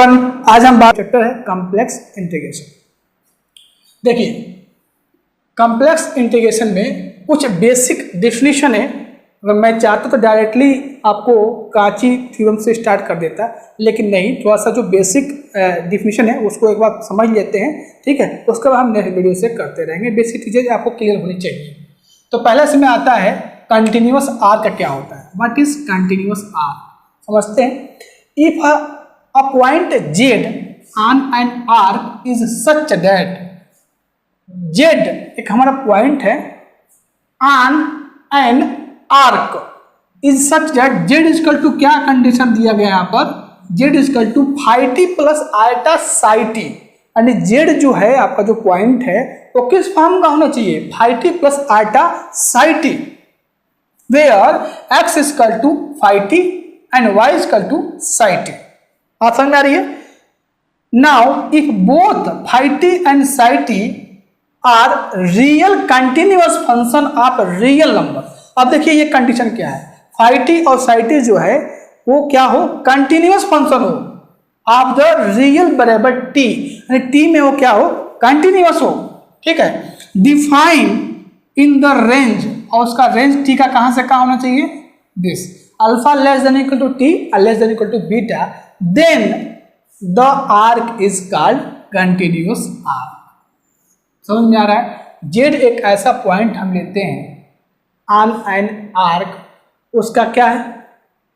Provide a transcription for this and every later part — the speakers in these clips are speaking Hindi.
एवरीवन, आज हम बात चैप्टर है कॉम्प्लेक्स इंटीग्रेशन। देखिए, कॉम्प्लेक्स इंटीग्रेशन में कुछ बेसिक डेफिनेशन है। अगर मैं चाहता तो डायरेक्टली आपको काची थ्योरम से स्टार्ट कर देता, लेकिन नहीं, थोड़ा सा जो बेसिक डेफिनेशन है उसको एक बार समझ लेते हैं, ठीक है। उसके बाद हम नेक्स्ट वीडियो से करते रहेंगे। बेसिक चीज़ें आपको क्लियर होनी चाहिए। तो पहले से में आता है कंटिन्यूअस आर्क का क्या होता है। व्हाट इज कंटिन्यूअस आर्क, समझते हैं। If a point Z on an arc is such that Z एक हमारा पॉइंट है on an arc is such that Z equal to क्या कंडीशन दिया गया यहाँ पर, Z equal to phi t plus iota psi t. यानी Z जो है आपका जो पॉइंट है वो किस फॉर्म का होना चाहिए, phi t plus iota psi t, where x equal to phi t and y equal to psi t. आप समझ में आ रही है। Now if both phi t and psi t are real continuous function of real number. अब देखिए ये कंडीशन क्या है, फाई टी और साई टी जो है वो क्या हो, कंटिन्यूअस फंक्शन हो ऑफ द रियल बराबर टी, यानी टी में वो क्या हो, कंटिन्यूअस हो, ठीक है। डिफाइन इन द रेंज, और उसका रेंज टी का कहां से कहां होना चाहिए, this alpha less than equal to T और less than equal to beta, then the arc is called continuous arc। समझ में आ रहा है। Z एक ऐसा पॉइंट हम लेते हैं ऑन एन आर्क, उसका क्या है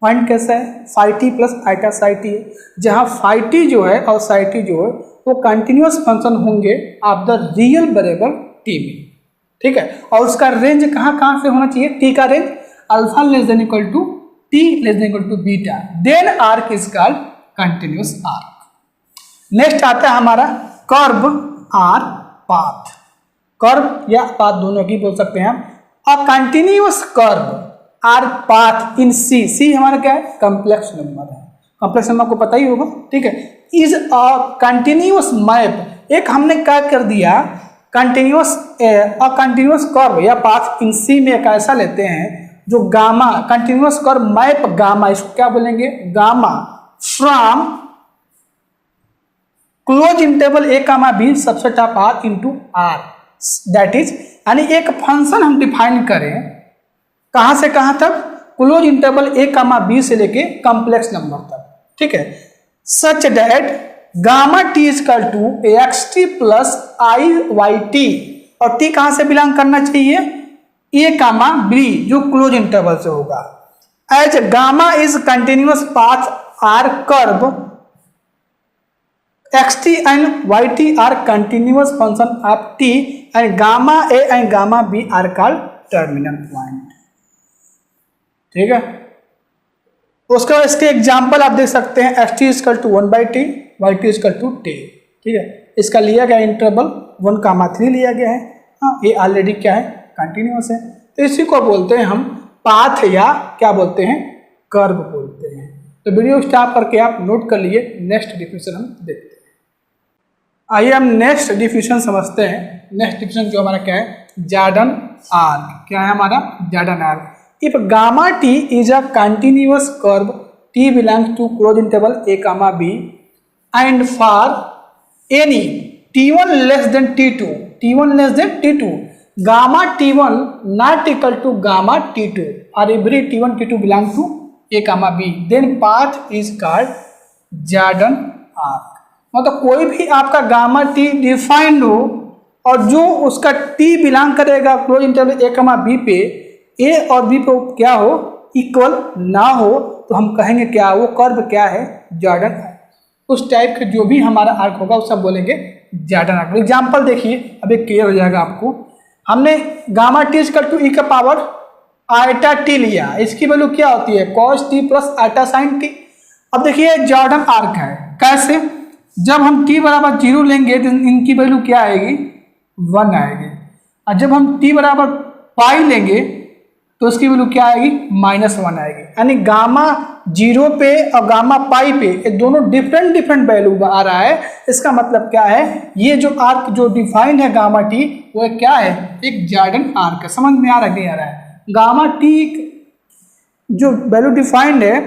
पॉइंट कैसा है, phi t plus iota psi t है, जहां फाई टी जो है और साई टी जो है वो कंटिन्यूअस फंक्शन होंगे of the real variable T में, ठीक है। और उसका रेंज कहां कहां से होना चाहिए, टी का range alpha less than equal to T less than equal to beta, then arc is called continuous arc. Next आता है हमारा कर्व आर पाथ। कर्व या पाथ दोनों की बोल सकते हैं हम। A continuous curve or path in C, C हमारा क्या है, कॉम्प्लेक्स नंबर है। कॉम्प्लेक्स नंबर को पता ही होगा, ठीक है। इज अ कंटिन्यूअस मैप, एक हमने क्या कर दिया, कंटिन्यूअस कंटिन्यूअस कर्व या पाथ इन सी में एक ऐसा लेते हैं जो gamma, continuous curve map gamma, इसको क्या बोलेंगे, gamma from close interval A comma B subset of R into R. That is, यानी एक फंक्शन हम डिफाइन करें कहां से कहां तक, क्लोज इंटरवल ए कामा बी से लेके कॉम्प्लेक्स नंबर तक, ठीक है। Such that gamma t equal to x t plus i y t, और टी कहां से बिलोंग करना चाहिए, ए कामा बी जो क्लोज इंटरवल से होगा। As gamma is continuous path or curve x t and y t are continuous function of t and gamma a and gamma b are called terminal point, ठीक है। उसके बाद इसके एग्जाम्पल आप देख सकते हैं, x t equal to 1 by t, y t equal to t, ठीक है। इसका लिया गया इंटरवल 1,3 लिया गया है। हाँ, ये ऑलरेडी क्या है, कंटिन्यूअस है। तो इसी को बोलते हैं हम पाथ या क्या बोलते हैं, कर्व बोलते हैं। तो वीडियो स्टॉप करके आप नोट कर लिए। नेक्स्ट डिफिनेशन हम देखते हैं। आइए हम नेक्स्ट डिफिनेशन समझते हैं। नेक्स्ट डिफिनेशन जो हमारा क्या है, जॉर्डन आर्क। क्या है हमारा, Jordan arc. If gamma T is a continuous curve t belongs to close interval A comma b and for any t1 less than t2, t1 less than t2, gamma t1 not equal to gamma t2 or every t1 t2 belong to a comma b, then path is called Jordan arc। मतलब कोई भी आपका गामा t डिफाइंड हो और जो उसका t बिलोंग करेगा क्लोज इंटरवल a कमा b पे, a और b पे क्या हो, इक्वल ना हो, तो हम कहेंगे क्या, वो कर्व क्या है, जॉर्डन आर्क। उस टाइप के जो भी हमारा आर्क होगा वो सब बोलेंगे जॉर्डन आर्क। एग्जाम्पल देखिए, अभी क्लियर हो जाएगा आपको। हमने gamma t equal to E का पावर आयटा टी लिया, इसकी वैल्यू क्या होती है, cos T plus iota sine t. अब देखिए जॉर्डन आर्क है, कैसे, जब हम t बराबर 0 लेंगे तो इनकी वैल्यू क्या आएगी, 1 आएगी, और जब हम t बराबर पाई लेंगे तो उसकी वैल्यू क्या आएगी, -1 आएगी। यानी गामा 0 पे और गामा पाई पे ये दोनों डिफरेंट वैल्यू आ रहा है। इसका मतलब क्या है, ये जो आर्क जो डिफाइंड है गामा टी वो क्या है, एक जॉर्डन आर्क है। समझ में आ रहा है, नहीं आ रहा है। गामा टी जो वैल्यू डिफाइंड है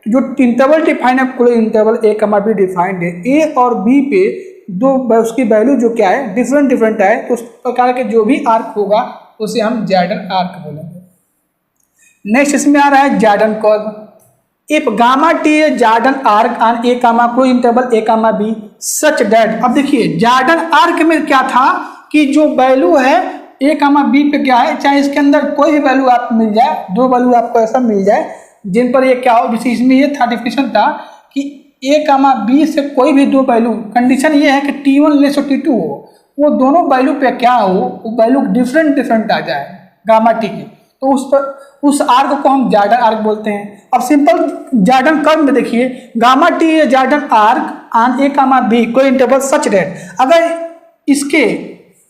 जो इंटरवल डिफाइंड है, क्लोज इंटरवल ए कमा बी डिफाइंड है, ए और बी पे दो उसकी वैल्यू जो क्या है डिफरेंट डिफरेंट है, तो उस प्रकार के जो भी आर्क होगा उसे हम जॉर्डन आर्क बोलेंगे। नेक्स्ट इसमें आ रहा है Jordan curve. If gamma t a Jordan arc on A comma close interval A comma b such that, अब देखिए जॉर्डन आर्क में क्या था कि जो वैल्यू है ए कामा बी पे क्या है, चाहे इसके अंदर कोई भी वैल्यू आपको मिल जाए, दो वैल्यू आपको ऐसा मिल जाए जिन पर ये क्या हो, इसमें ये था डिफिनेशन था कि ए कामा बी से कोई भी दो वैल्यू, कंडीशन ये है कि T1 लेस T2 हो, वो दोनों वैल्यू पे क्या हो, वो वैल्यू डिफरेंट डिफरेंट आ जाए गामा टी की, तो उस आर्क को हम जॉर्डन आर्क बोलते हैं। अब सिंपल जॉर्डन कर्व में देखिए gamma t a Jordan arc on A comma b कोई इंटरवल सच दैट, अगर इसके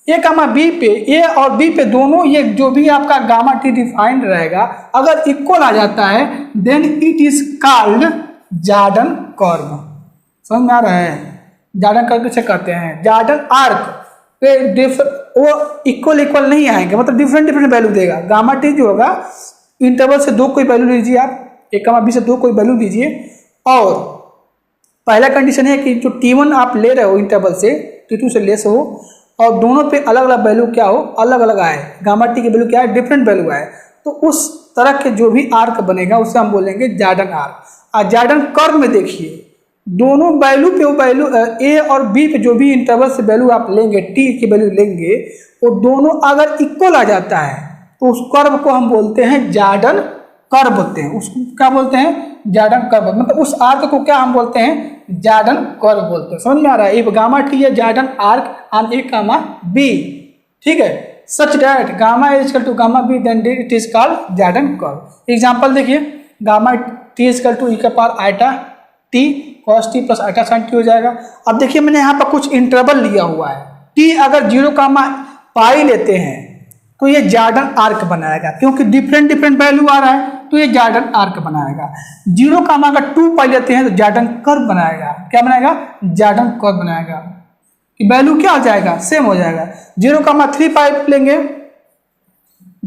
ए कामा बी पे, ए और बी पे दोनों ये जो भी आपका गामा टी डिफाइंड रहेगा अगर इक्वल आ जाता है then it is called Jordan curve. समझ में आ रहा है? जॉर्डन कर्व किसे कहते हैं? जॉर्डन आर्क पे वो इक्वल नहीं आएंगे, मतलब डिफरेंट डिफरेंट वैल्यू देगा। गामा टी जो होगा इंटरवल से दो कोई वैल्यू लीजिए, आप ए कामा बी से दो कोई वैल्यू लीजिए, और पहला कंडीशन है कि जो T1 आप ले रहे हो इंटरवल से T2 से लेस हो, और दोनों पे अलग अलग वैल्यू क्या हो, अलग अलग आए, गामा टी की वैल्यू क्या है, डिफरेंट वैल्यू आए, तो उस तरह के जो भी आर्क बनेगा उसे हम बोलेंगे जॉर्डन आर्क। और जॉर्डन कर्व में देखिए दोनों वैल्यू पे, वो वैल्यू ए और बी पे जो भी इंटरवल से वैल्यू आप लेंगे, टी की वैल्यू लेंगे, वो दोनों अगर इक्वल आ जाता है तो उस कर्व को हम बोलते हैं जॉर्डन कर्व बोलते हैं। उसको क्या बोलते हैं? जॉर्डन कर्व, मतलब उस आर्क को क्या हम बोलते हैं? जॉर्डन कर्व बोलते हैं। समझ में आ रहा है? इफ गामा टी है Jordan arc on A comma B, ठीक है, such that gamma is equal to gamma B then it is called Jordan curve. Example देखिए, gamma T is equal to E का power iota T cos T plus iota sine T हो जाएगा। अब देखिए मैंने यहाँ पर कुछ इंटरवल लिया हुआ है, टी अगर 0 कामा पाई लेते हैं तो ये जॉर्डन आर्क बनाएगा, क्योंकि डिफरेंट डिफरेंट वैल्यू आ रहा है तो ये जॉर्डन आर्क बनाएगा। 0 कामा अगर 2 पाई लेते हैं तो जॉर्डन कर्व बनाएगा। क्या बनाएगा? जॉर्डन कर्व बनाएगा। वैल्यू क्या हो जाएगा? सेम हो जाएगा। 0 कामा 3 पाई लेंगे,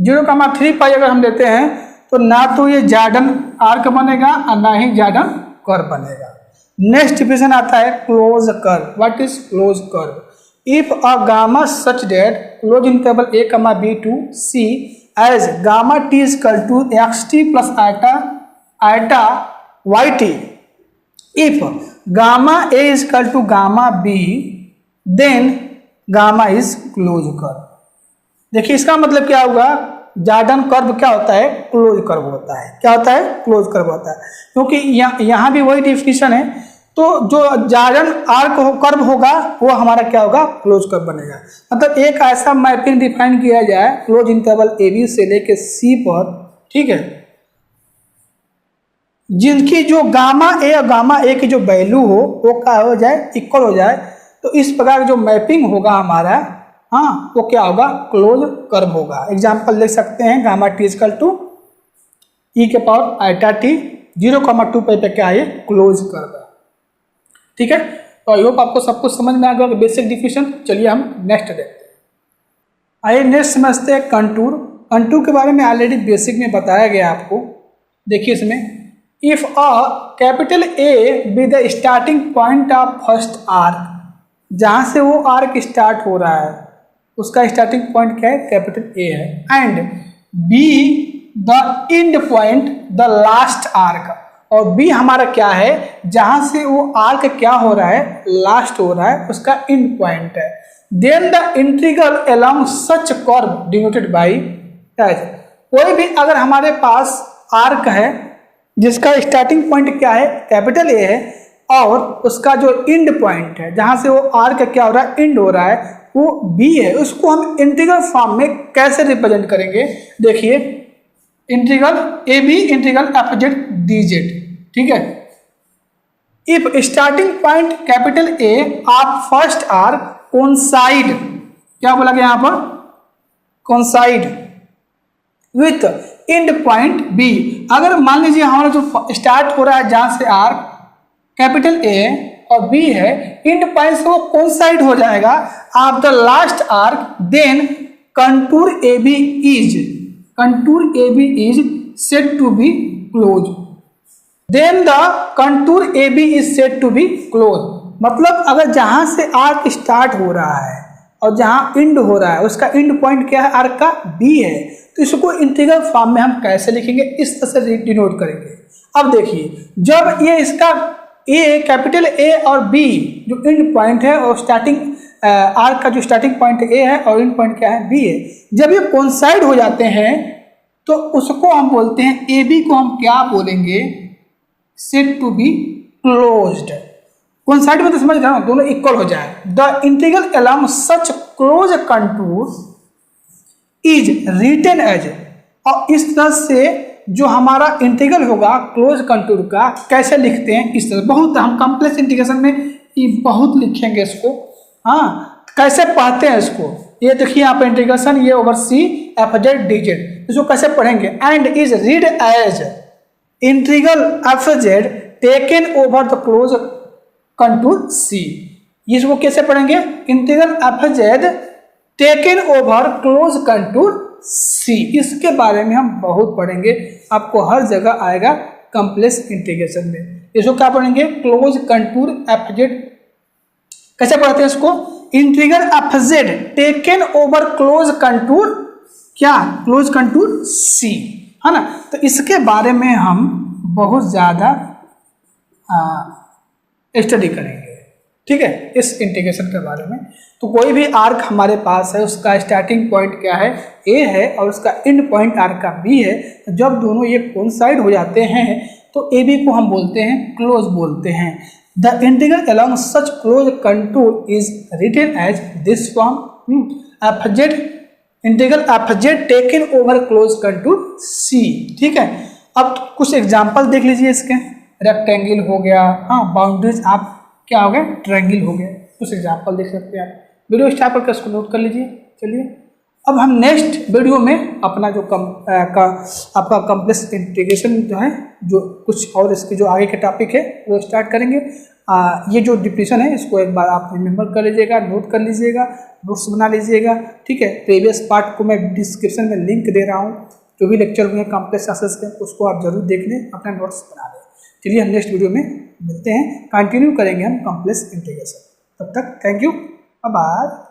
0 कामा 3 पाई अगर हम लेते हैं तो ना तो ये जॉर्डन आर्क बनेगा और ना ही जॉर्डन कर्व बनेगा। नेक्स्ट डिफिनेशन आता है close curve. What is close curve? If a gamma such that close interval a comma b to c as gamma t is equal to xt plus iota yt, if gamma a is equal to gamma b then gamma is closed curve। देखिए इसका मतलब क्या होगा? जॉर्डन कर्व क्या होता है? क्लोज कर्व होता है। क्या होता है? क्लोज कर्व होता है, क्योंकि यहाँ भी वही डिफिनेशन है। तो जो जॉर्डन आर्क कर्व होगा वो हमारा क्या होगा? क्लोज कर्व बनेगा। मतलब एक ऐसा मैपिंग डिफाइन किया जाए क्लोज इंटरवल ए बी से लेके सी पर, ठीक है, जिनकी जो गामा ए और गामा ए की जो वैल्यू हो वो क्या हो जाए? इक्वल हो जाए। तो इस प्रकार जो मैपिंग होगा हमारा, हाँ, वो क्या होगा? क्लोज कर्व होगा। एग्जाम्पल ले सकते हैं, गामा टी इक्वल टू ई के पावर आइटा टी 0,2 पे क्या है? क्लोज कर्व है। ठीक है, तो आई होप आपको सब कुछ समझ में आ गया बेसिक डिफिनेशन। चलिए हम नेक्स्ट देखते हैं। आइए नेक्स्ट समझते हैं कंटूर। कंटूर के बारे में ऑलरेडी बेसिक में बताया गया आपको। देखिए इसमें, if a capital A be the starting point of first arc, जहाँ से वो आर्क स्टार्ट हो रहा है उसका स्टार्टिंग पॉइंट क्या है? कैपिटल ए है। And be the end point the last arc, और बी हमारा क्या है? जहां से वो आर्क क्या हो रहा है? लास्ट हो रहा है, उसका एंड पॉइंट है। Then the integral along such curve denoted by as, कोई भी अगर हमारे पास आर्क है जिसका स्टार्टिंग पॉइंट क्या है? कैपिटल ए है, और उसका जो एंड पॉइंट है जहां से वो आर्क क्या हो रहा है? एंड हो रहा है, वो बी है। उसको हम इंटीग्रल फॉर्म में कैसे रिप्रेजेंट करेंगे? देखिए, integral a b integral F Z D z, ठीक है। If starting point capital A of first arc coincide, क्या बोला गया यहां पर? Coincide with end point b. अगर मान लीजिए हमारा जो स्टार्ट हो रहा है जहां से आर्क कैपिटल ए और बी है, एंड पॉइंट से वो कोइंसाइड हो जाएगा of the last arc, then contour a b is said to be close. Then the contour a b is said to be close. मतलब अगर जहां से आर्क स्टार्ट हो रहा है और जहां इंड हो रहा है उसका इंड पॉइंट क्या है, आर्क का बी है, तो इसको इंटीग्रल फॉर्म में हम कैसे लिखेंगे, इस तरह से डिनोट करेंगे। अब देखिए जब ये इसका ए, कैपिटल ए और बी जो इंड पॉइंट है और स्टार्टिंग आर्क का जो स्टार्टिंग पॉइंट ए है और इंड पॉइंट क्या है, बी है, जब ये कोइंसाइड हो जाते हैं तो उसको हम बोलते हैं, ए बी को हम क्या बोलेंगे, said to be closed. Coincide में तो समझ रहे हो, दोनों इक्वल हो जाए। The integral along such close contour is written as, और इस तरह से जो हमारा इंटीग्रल होगा क्लोज कंटूर का कैसे लिखते हैं, इस तरह। बहुत हम कॉम्प्लेक्स इंटीग्रेशन में ये बहुत लिखेंगे इसको। हाँ, कैसे पढ़ते हैं इसको, ये देखिए यहाँ पे इंटीग्रेशन, ये over C F Z D Z, इसको कैसे पढ़ेंगे, and is read as integral F Z taken over the close contour C. इसको कैसे पढ़ेंगे, integral F Z taken over close contour C. इसके बारे में हम बहुत पढ़ेंगे, आपको हर जगह आएगा कॉम्प्लेक्स इंटीग्रेशन में। इसको क्या पढ़ेंगे, क्लोज कंटूर एफ जेड। कैसे पढ़ते हैं इसको, integral F Z taken over close contour क्या, क्लोज कंटूर सी, है ना। तो इसके बारे में हम बहुत ज्यादा स्टडी करेंगे, ठीक है, इस इंटीग्रेशन के बारे में। तो कोई भी आर्क हमारे पास है, उसका स्टार्टिंग पॉइंट क्या है, ए है, और उसका एंड पॉइंट आर्क का बी है। जब दोनों ये कोइंसाइड हो जाते हैं तो ए बी को हम बोलते हैं क्लोज बोलते हैं। The integral along such close contour is written as this form, F Z integral F Z taken over close contour C, ठीक है। अब कुछ एग्जाम्पल देख लीजिए इसके, रेक्टेंगल हो गया, हाँ, बाउंड्रीज आप क्या हो गया, ट्रायंगल हो गया, कुछ एग्जाम्पल देख सकते हैं आप। वीडियो स्टार्ट करके इसको नोट कर लीजिए। चलिए अब हम नेक्स्ट वीडियो में अपना जो आपका कॉम्प्लेक्स इंटीग्रेशन जो है, जो कुछ और इसके जो आगे के टॉपिक है वो स्टार्ट करेंगे। ये जो डिफिनेशन है इसको एक बार आप रिमेंबर कर लीजिएगा, नोट कर लीजिएगा, नोट्स बना लीजिएगा, ठीक है। प्रीवियस पार्ट को मैं डिस्क्रिप्शन में लिंक दे रहा हूँ, जो भी लेक्चर हुए कॉम्प्लेक्स क्लासेस के उसको आप जरूर देख लें, अपना नोट्स बना लें। चलिए हम नेक्स्ट वीडियो में मिलते हैं, कंटिन्यू करेंगे हम कॉम्प्लेक्स इंटीग्रेशन। तब तक थैंक यू, बाय बाय।